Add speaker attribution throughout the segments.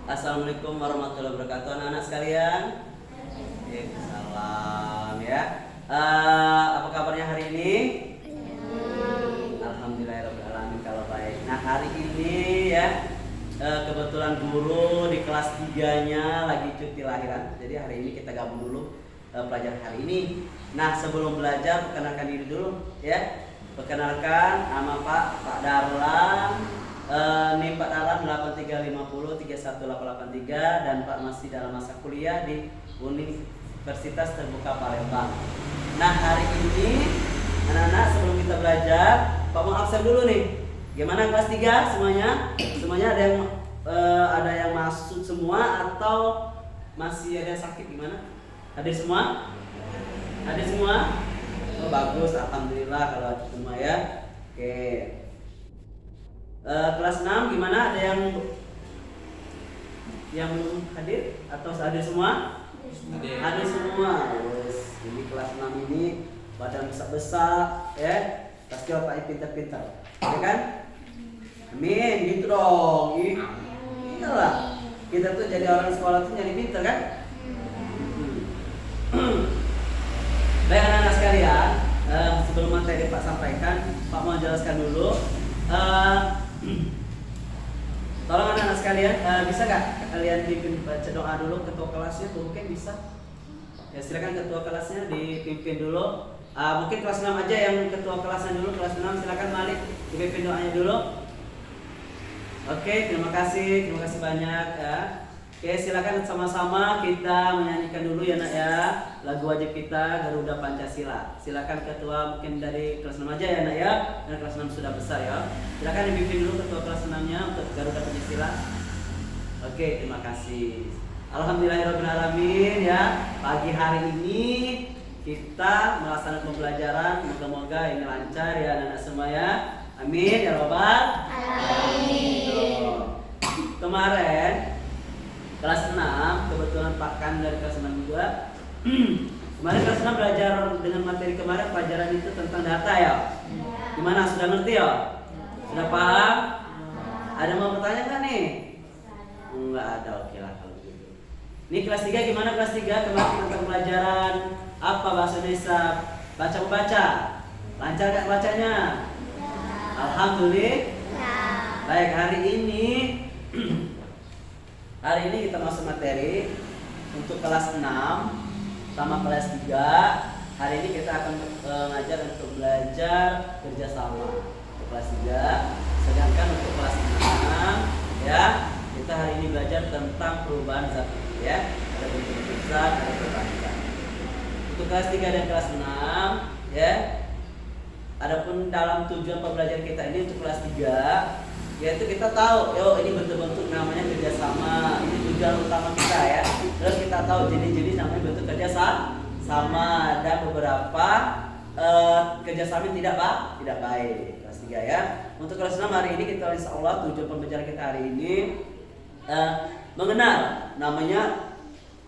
Speaker 1: Assalamualaikum warahmatullahi wabarakatuh, anak-anak sekalian. Salam ya. Apa kabarnya hari ini? Alhamdulillahirobbilalamin kalau baik. Nah hari ini ya kebetulan guru di kelas 3-nya lagi cuti lahiran. Jadi hari ini kita gabung dulu pelajaran hari ini. Nah sebelum belajar perkenalkan diri dulu ya. Perkenalkan nama Pak Darlan. NIM Pak Darlan 83503183 dan Pak masih dalam masa kuliah di Universitas Terbuka Palembang. Nah hari ini anak-anak sebelum kita belajar, Pak mau absen dulu nih. Gimana kelas 3 semuanya? Semuanya ada yang masuk semua atau masih ada yang sakit gimana? Hadir semua? Hadir semua? Oh bagus, alhamdulillah kalau ada semua ya. Oke. Kelas 6 gimana? Ada yang belum hadir atau hadir semua? Hadir semua. Yes. Jadi kelas 6 ini badan besar ya. Pasti bapaknya pintar-pintar. Ya kan? Amin, gitu dong. Iyalah. Kita tuh jadi orang sekolah tuh jadi pintar kan? Baik anak-anak sekalian, sebelum materi Pak sampaikan, Pak mau jelaskan dulu. Tolong anak-anak sekalian, bisa gak kalian pimpin baca doa dulu ketua kelasnya? Mungkin bisa. Ya silakan ketua kelasnya dipimpin dulu. Mungkin kelas 6 aja yang ketua kelasnya dulu. Kelas 6 silakan Malik dipimpin doanya dulu. Oke, terima kasih banyak ya. Oke, silakan sama-sama kita menyanyikan dulu ya nak ya lagu wajib kita Garuda Pancasila. Silakan ketua mungkin dari kelas 6 aja ya nak ya, karena kelas 6 sudah besar ya. Silakan dipimpin dulu ketua kelas 6-nya untuk Garuda Pancasila. Oke, terima kasih. Alhamdulillahirobbilalamin ya. Pagi hari ini kita melaksanakan pembelajaran, moga-moga ini lancar ya anak-anak semua ya. Amin ya robbal alamin. Kemarin kelas 6, kebetulan Pak Kan dari kelas 6 juga. Kemarin kelas 6 belajar dengan materi kemarin pelajaran itu tentang data ya. Gimana, sudah ngerti ya? Sudah paham? Ada mau bertanya kan nih? Enggak ada, oke lah kalau gitu. Ini kelas 3 gimana kelas 3? Kemarin tentang pelajaran apa bahasa Indonesia? Baca-membaca. Lancar gak bacanya? Alhamdulillah. Baik, hari ini kita masuk materi untuk kelas 6 sama kelas 3. Hari ini kita akan mengajar untuk belajar kerjasama untuk kelas 3. Sedangkan untuk kelas 6 ya, kita hari ini belajar tentang perubahan zat ya. Ada bentuk-bentuk zat, ada perubahan zat. Untuk kelas 3 dan kelas 6 ya. Adapun dalam tujuan pembelajaran kita ini untuk kelas 3 yaitu kita tahu, ini bentuk-bentuk namanya kerjasama, ini tujuan utama kita ya. Terus kita tahu jenis-jenis namanya bentuk kerjasama dan beberapa kerjasama tidak baik. Kelas 3 ya. Untuk kelas 6 hari ini kita insya Allah tujuan pembelajaran kita hari ini mengenal namanya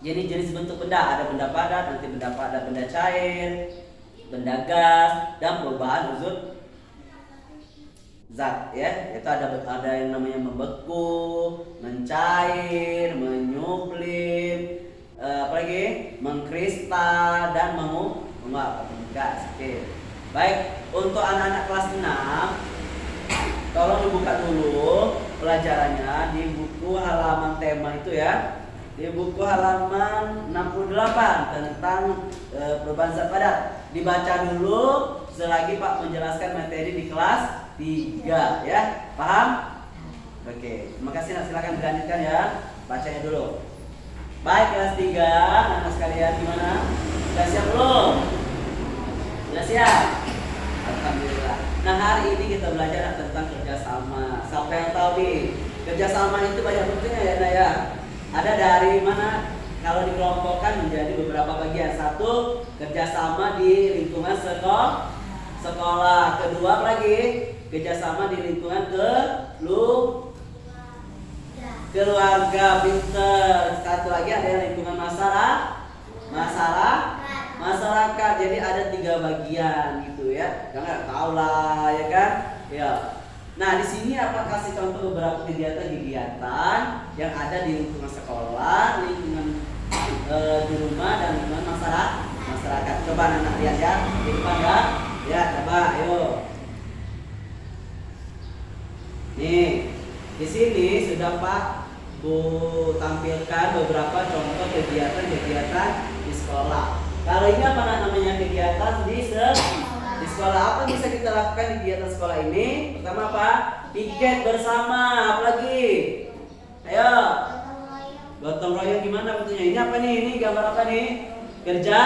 Speaker 1: jenis-jenis bentuk benda. Ada benda padat, nanti benda padat, benda cair, benda gas, dan perubahan uzur zat ya. Itu ada yang namanya membeku, mencair, menyublim, apalagi mengkristal dan menguap atau gas. Oke. Baik, untuk anak-anak kelas 6 tolong dibuka dulu pelajarannya di buku halaman tema itu ya. Di buku halaman 68 tentang perubahan zat padat. Dibaca dulu selagi Pak menjelaskan materi di kelas 3 ya. Paham? Oke, terima kasih. Silakan dilanjutkan ya. Bacanya dulu. Baik kelas 3, anak sekalian gimana? Sudah siap belum? Sudah siap? Alhamdulillah. Nah, hari ini kita belajar tentang kerjasama. Siapa yang tahu nih? Kerjasama itu banyak bentuknya ya, Naya. Ada dari mana? Kalau dikelompokkan menjadi beberapa bagian. Satu, kerjasama di lingkungan sekolah. Kedua lagi, kerjasama di lingkungan keluarga, pinter. Satu lagi ada lingkungan masyarakat. Jadi ada 3 bagian gitu ya. Jangan tahu lah ya kan? Ya. Nah, di sini apa kasih contoh beberapa kegiatan-kegiatan yang ada di lingkungan sekolah, lingkungan di rumah dan lingkungan masyarakat. Coba anak lihat ya, di depan ya. Ya, coba, ayo. Nih, di sini sudah Pak Bu tampilkan beberapa contoh kegiatan-kegiatan di sekolah. Kalau ini apa namanya kegiatan di sekolah? Apa yang bisa kita lakukan di kegiatan sekolah ini? Pertama apa? Piket bersama. Apalagi? Ayo. Gotong royong gimana bentuknya? Ini apa nih? Ini gambar apa nih? Kerja?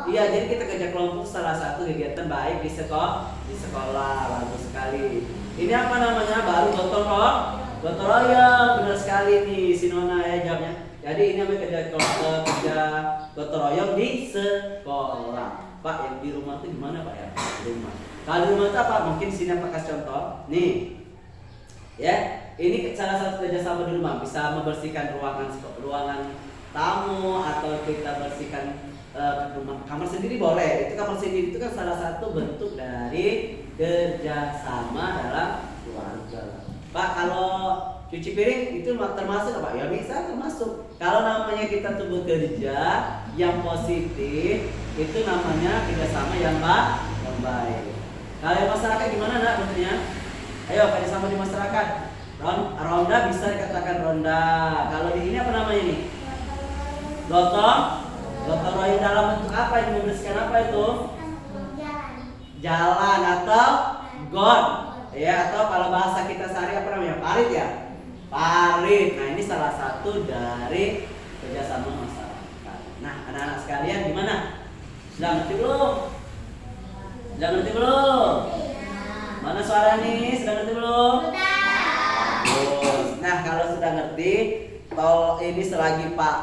Speaker 1: Iya, jadi kita kerja kelompok salah satu kegiatan baik di sekolah. Bagus sekali. Ini apa namanya? Baru gotong royong. Benar sekali nih si Nona ya jawabnya. Jadi ini namanya kerja gotong royong di sekolah. Pak, yang di rumah itu gimana Pak ya? Di rumah. Kalau di rumah itu apa? Mungkin sini Pak kasih contoh. Nih, ya, ini salah satu kerjasama di rumah. Bisa membersihkan ruangan tamu atau kita bersihkan rumah kamar sendiri boleh. Itu kamar sendiri itu kan salah satu bentuk dari kerjasama dalam keluarga. Pak, kalau cuci piring itu termasuk apa? Ya bisa termasuk. Kalau namanya kita tuh bekerja yang positif, itu namanya kerjasama yang baik. Kalau masyarakat gimana nak bentuknya? Ayo kerjasama di masyarakat. Ronda bisa dikatakan ronda. Kalau di ini apa namanya ini? Gotong royong dalam bentuk apa? Ini membersihkan apa itu? Jalan atau got. Ya, atau kalau bahasa kita sehari apa namanya? Parit ya? Parit. Nah, ini salah satu dari kerjasama masyarakat. Nah, anak-anak sekalian gimana? Sudah ngerti belum? Sudah ngerti belum? Mana suara nih? Sudah ngerti belum? Bagus. Nah, kalau sudah ngerti, ini selagi Pak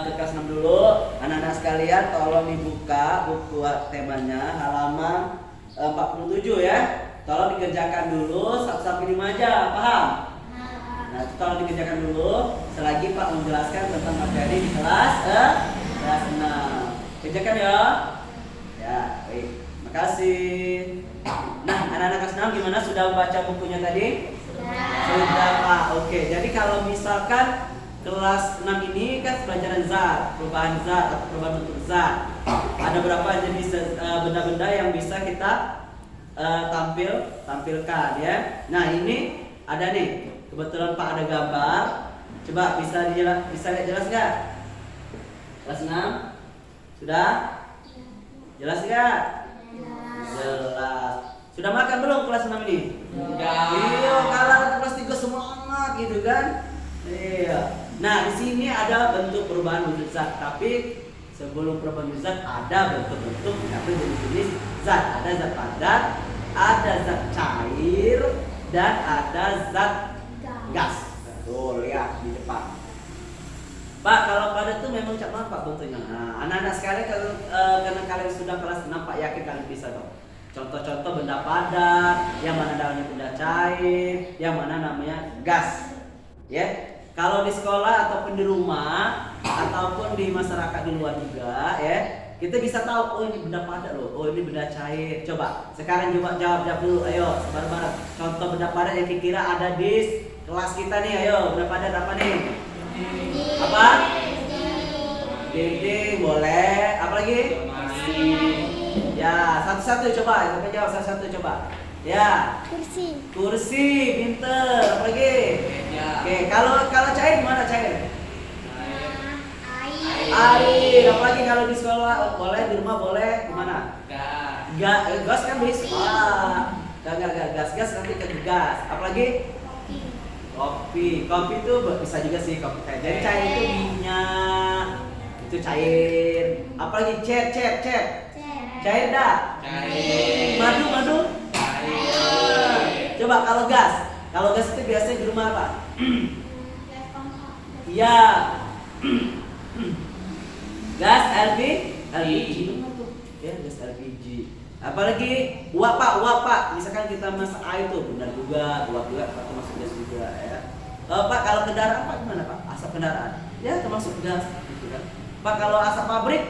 Speaker 1: ke kelas 6 dulu. Anak-anak sekalian tolong dibuka buku temanya halaman 47 ya. Tolong dikerjakan dulu sampai 5 aja, paham? Nah, tolong dikerjakan dulu selagi Pak menjelaskan tentang materi di kelas 6. Kerjakan ya. Ya, baik. Makasih. Nah, anak-anak kelas 6 gimana? Sudah membaca bukunya tadi? Sudah, Pak. Oke, jadi kalau misalkan kelas 6 ini kan pelajaran zat, perubahan zat atau perubahan bentuk zat. Ada berapa jenis benda-benda yang bisa kita tampilkan ya. Nah, ini ada nih. Kebetulan Pak ada gambar. Coba bisa lihat jelas nggak? Kelas 6 sudah? Jelas nggak? Jelas. Sudah makan belum kelas 6 ini?
Speaker 2: Enggak.
Speaker 1: Iya, kalau kelas 3 semangat gitu kan? Iya. Nah, di sini ada bentuk perubahan bentuk zat, tapi sebelum perubahan bentuk zat ada bentuk-bentuk atau jenis-jenis zat. Ada zat padat, ada zat cair, dan ada zat gas. Tuh, lihat di depan. Pak, kalau padat itu memang cak banget Pak bentuknya. Nah, anak-anak sekalian kalau karena kalian sudah kelas 6, Pak yakin kalian bisa dong. Contoh-contoh benda padat, yang mana namanya benda cair, yang mana namanya gas. Ya. Kalau di sekolah ataupun di rumah ataupun di masyarakat di luar juga ya, kita bisa tahu oh ini benda padat loh, oh ini benda cair. Coba sekarang coba jawab dulu, ayo bareng-bareng. Contoh benda padat yang kira-kira ada di kelas kita nih, ayo benda padat apa nih? Apa? Dinding boleh. Apa lagi? Ya, satu-satu coba. Kita jawab satu-satu coba. Ya. Kursi, pinter. Apa lagi? Oke, kalau cair gimana cair? Air. Apalagi kalau di sekolah boleh, di rumah boleh, gimana? Gas kan bisa. Enggak gas nanti ke gas. Apalagi? Kopi itu bisa juga sih kopi cair. Jadi cair itu minyak, itu cair. Apalagi cat. Cair dah.
Speaker 2: Cair.
Speaker 1: Madu. Cair. Coba kalau gas itu biasanya di rumah apa? Iya. Gas LPG. Ya, gas LPG. Apalagi uap pak. Misalkan kita masak air tuh, benar juga uap juga termasuk gas juga ya. Pak, kalau kendaraan Pak gimana Pak? Asap kendaraan? Ya termasuk gas gitu kan. Pak, kalau asap pabrik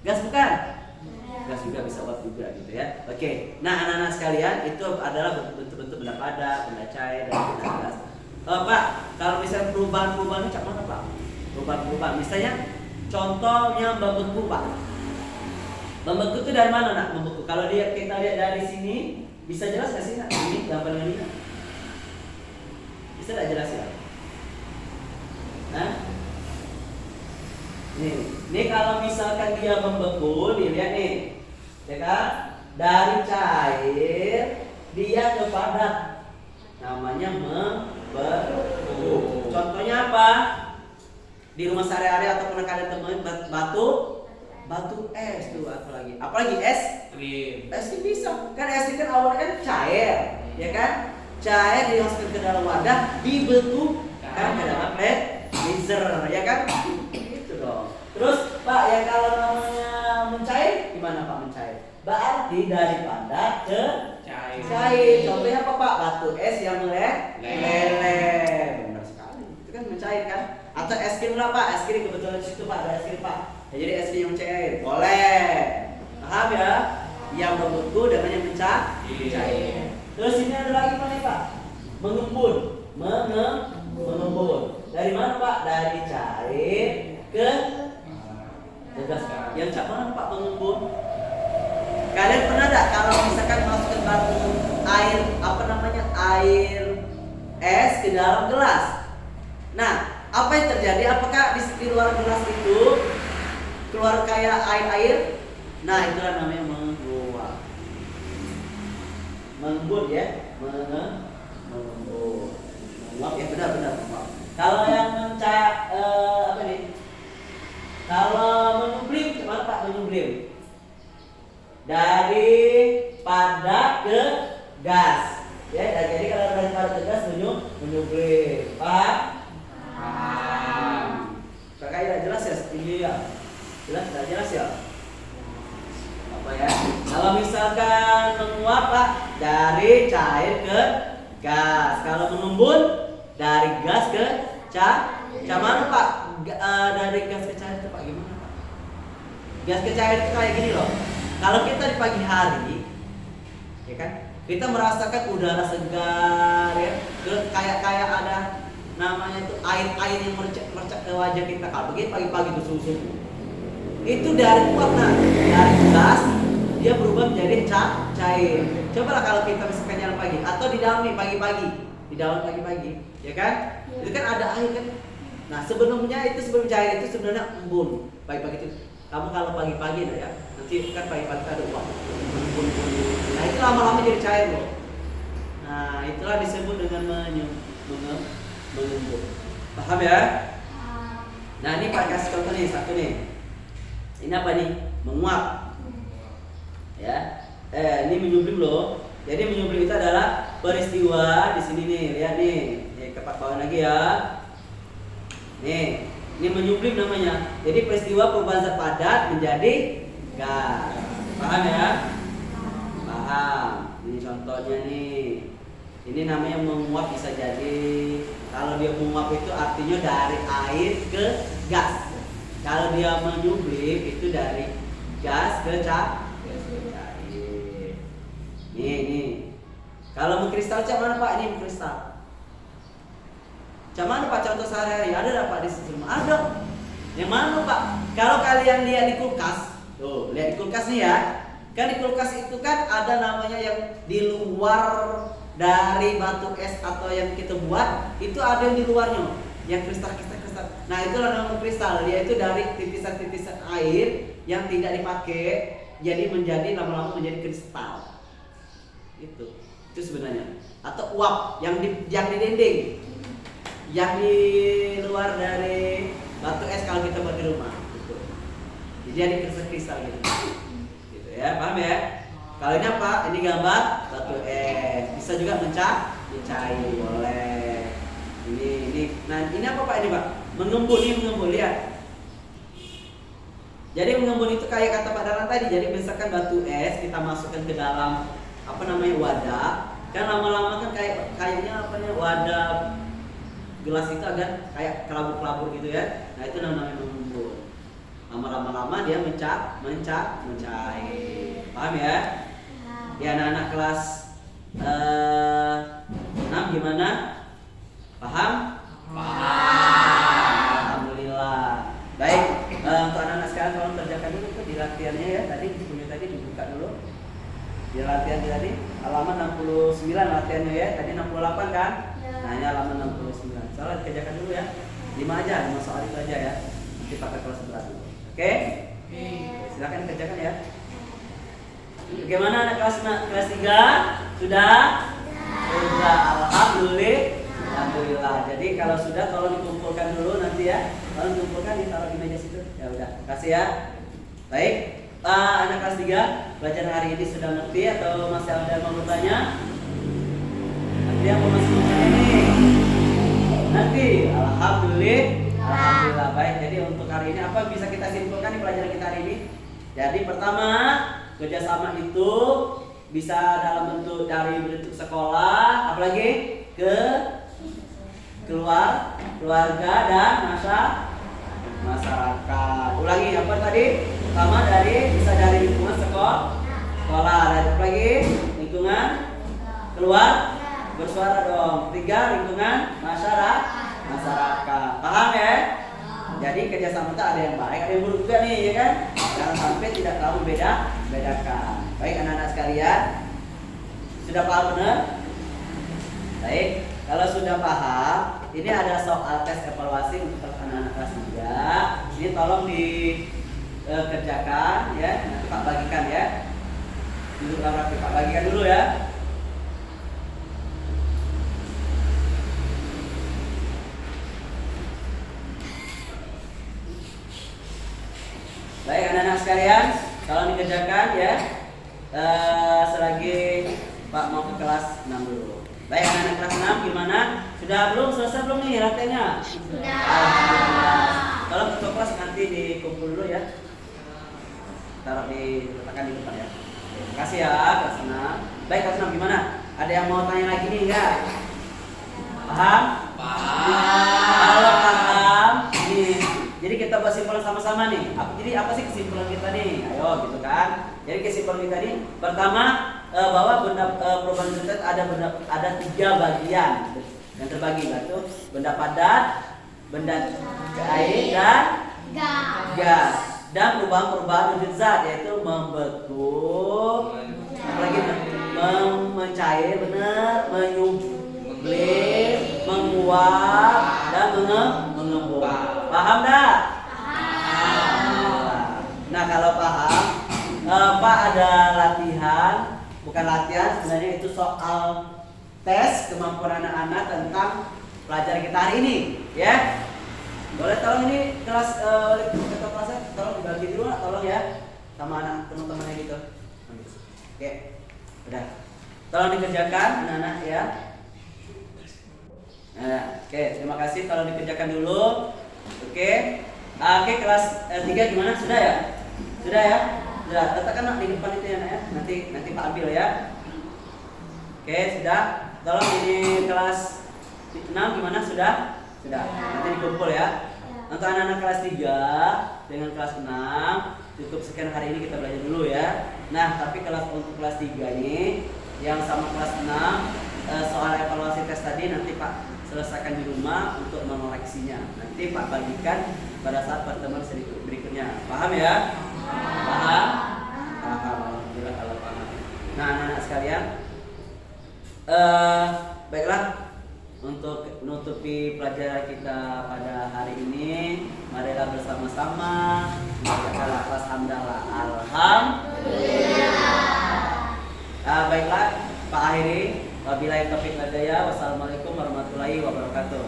Speaker 1: gas bukan? gas juga, bisa uap juga gitu ya. Oke, nah anak-anak sekalian, itu adalah bentuk-bentuk benda padat, benda cair, dan benda gas. Pak, kalau misalnya perubahan-perubahan itu mana Pak? Perubahan-perubahan, misalnya contohnya membeku Pak. Membeku itu dari mana nak? Membeku. Kalau kita lihat dari sini, bisa jelas nggak sih nak? Ini gambar ini nak? Bisa nggak jelas ya? Nah, nih kalau misalkan dia membeku, dilihat nih, ya kan? Dari cair dia ke padat, namanya membeku. Contohnya apa? Di rumah sehari-hari atau pernah kalian temuin batu es tuh, apalagi es krim. Es krim bisa, kan es krim kan awalnya kan cair, ya kan? Cair dimasukkan ke dalam wadah, dibekukan ke dalam freezer, ya kan? Gitu dong. Terus Pak, ya kalau namanya mencair, gimana Pak mencair? Berarti dari padat ke cair. Contohnya apa Pak? Batu es yang meleleh. Benar sekali. Itu kan mencair kan? Atau es krim lah Pak, es krim kebetulan di situ Pak ada es krim Pak. Ya, jadi es krim yang cair, boleh. Paham ya? Yang membeku dengan yang mencair. Terus ini ada lagi apa nih Pak? Mengembun. Mengembun. Dari mana Pak? Dari cair ke gas. Yang cak mana Pak mengembun? Kalian pernah enggak kalau misalkan masukkan batu air air es ke dalam gelas? Nah, apa yang terjadi? Apakah di luar gelas itu keluar kayak air? Nah, itulah namanya menguap. Mengembun ya, mengembun. Menguap ya, benar menguap. Kalau yang apa nih? Kalau menyublim, gimana Pak menyublim? Dari padat ke gas. Ya, jadi kalau dari padat ke gas menyublim. Paham? Kakak tidak jelas ya? Iya. Jelas tidak jelas ya? Apa ya? Kalau misalkan menguap Pak, dari cair ke gas. Kalau mengembun dari gas ke mana Pak? Dari gas ke cair itu Pak gimana Pak? Gas ke cair itu kayak gini loh. Kalau kita di pagi hari, ya kan? Kita merasakan udara segar ya, kayak ada namanya itu air yang mercek ke wajah kita. Kalau begini pagi-pagi itu susu itu dari uap, nah dari gas dia berubah menjadi cair. Cobalah kalau kita misalkan jalan pagi atau di dalam nih pagi-pagi, ya kan? Itu kan ada air kan. Nah sebelum cair itu sebenarnya embun. Pagi-pagi itu kamu kalau pagi-pagi ya, nanti kan pagi-pagi ada uap embun. Nah itu lama-lama jadi cair loh. Nah itulah disebut dengan mengembun. Paham ya? Nah ini Pak kasih contoh nih, satu nih. Ini apa nih? Menguap. Ya. Ini menyublim loh. Jadi menyublim itu adalah peristiwa di sini nih, lihat nih. Kepak bawah lagi ya. Nih, ini menyublim namanya. Jadi peristiwa perubahan zat padat menjadi gas. Paham ya? Paham. Ini contohnya nih. Ini namanya menguap, bisa jadi kalau dia menguap itu artinya dari air ke gas. Kalau dia menyublim itu dari gas ke cair. Nih. Kalau mengkristal cak mana Pak? Ini mengkristal. Cak mana Pak contoh sehari-hari? Ada enggak Pak di sini? Ada. Yang mana Pak? Kalau kalian lihat di kulkas, tuh lihat di kulkas nih ya. Kan di kulkas itu kan ada namanya yang di luar dari batu es atau yang kita buat, itu ada yang di luarnya, yang kristal. Nah itulah nama kristal. Dia itu dari titisan-titisan air yang tidak dipakai, jadi lama-lama menjadi kristal. Itu sebenarnya. Atau uap yang di dinding, yang di luar dari batu es kalau kita buat di rumah. Gitu. Jadi kristal gitu. Gitu ya, paham ya? Kalau ini apa? Ini gambar batu es. Bisa juga mencair, boleh. Ini. Nah, ini apa Pak ini Pak? Mengembun, lihat. Jadi mengembun itu kayak kata Pak Dalan tadi. Jadi misalkan batu es kita masukkan ke dalam wadah. Kan lama-lama kan kayaknya wadah gelas itu agak kayak kelabur-kelabur gitu ya. Nah, itu namanya mengembun. Lama-lama dia mencair. Paham ya? Ya anak-anak kelas 6 gimana? Paham? Alhamdulillah. Baik, untuk anak-anak sekarang tolong kerjakan dulu tuh di latihannya ya. Tadi bukunya tadi dibuka dulu. Di latihan tadi halaman 69 latihannya ya. Tadi 68 kan? Nah, ini halaman 69. Salah dikerjakan dulu ya. 5 aja, 5 soal itu aja ya. Nanti pakai kelas berat dulu. Oke? Silakan kerjakan ya. Bagaimana anak kelas 3? Sudah? Sudah. Alhamdulillah. Jadi kalau sudah tolong dikumpulkan dulu nanti ya. Tolong dikumpulkan ditaruh di meja situ. Ya udah, kasih ya. Baik. Anak kelas 3, pelajaran hari ini sudah ngerti atau masih ada yang mau bertanya? Nanti yang mau masih bertanya nih? Nanti. Alhamdulillah. Baik. Jadi untuk hari ini apa bisa kita simpulkan di pelajaran kita hari ini? Jadi pertama, kerjasama itu bisa dalam bentuk dari bentuk sekolah, apalagi keluarga dan masyarakat. Ulangi apa tadi? Pertama bisa dari lingkungan sekolah, dan apalagi lingkungan keluar bersuara dong. 3 lingkungan masyarakat. Paham ya? Jadi kerjasama itu ada yang baik, ada yang buruk juga nih, ya kan? Jangan sampai tidak tahu bedakan. Baik anak-anak sekalian, sudah paham benar? Baik, kalau sudah paham, ini ada soal tes evaluasi untuk anak-anak kelas 3. Ini tolong dikerjakan ya, nanti Pak bagikan ya. Dulu rapi Pak bagikan dulu ya. Baik anak-anak sekalian, tolong dikerjakan ya. Selagi Pak mau ke kelas 6 dulu. Baik anak-anak kelas 6 gimana? Sudah belum selesai belum nih latihannya? Sudah. Alhamdulillah. Tolong ketua kelas nanti dikumpul dulu ya. Letakkan di depan ya. Terima kasih ya kelas 6. Baik kelas 6 gimana? Ada yang mau tanya lagi nih enggak? Paham? Kalau paham, nih. Jadi kita buat kesimpulan sama-sama nih. Jadi apa sih kesimpulan kita nih? Ayo gitu kan. Jadi kesimpulan kita nih pertama bahwa perubahan lintas ada 3 bagian yang terbagi, yaitu benda padat, benda cair dan gas. Dan perubahan wujud zat yaitu membeku, apalagi mencair, benar, menyublim, menguap dan mengembung. Paham dah? Nah kalau paham, Pak ada latihan, bukan latihan sebenarnya itu soal tes kemampuan anak-anak tentang pelajaran kita hari ini, ya. Boleh tolong ini kelas ketua kelasnya tolong dibagi dulu, tolong ya, sama anak teman-temannya gitu. Oke, udah. Tolong dikerjakan anak-anak ya. Nah, oke, terima kasih. Tolong dikerjakan dulu. Oke, kelas 3 gimana? Sudah ya? Sudah ya? Sudah. Letakkan di depan itu ya, nak ya. Nanti Pak ambil ya. Oke, sudah. Tolong ini kelas 6 gimana? Sudah? Sudah. Nanti dikumpul ya. Untuk anak-anak kelas 3 dengan kelas 6 cukup sekian hari ini kita belajar dulu ya. Nah, tapi untuk kelas 3 ini yang sama kelas 6 soal evaluasi tes tadi nanti Pak selesaikan di rumah untuk mengoreksinya. Nanti Pak bagikan pada saat pertemuan berikutnya. Paham ya? Paham? Paham. Alhamdulillah kalau paham. Nah, anak-anak sekalian, baiklah. Untuk menutupi pelajaran kita pada hari ini, marilah bersama-sama membaca lafaz hamdalah. Alhamdulillah. Baiklah, Pak akhiri. Wabillahi taufiq wal hidayah. Wassalamualaikum warahmatullahi wabarakatuh.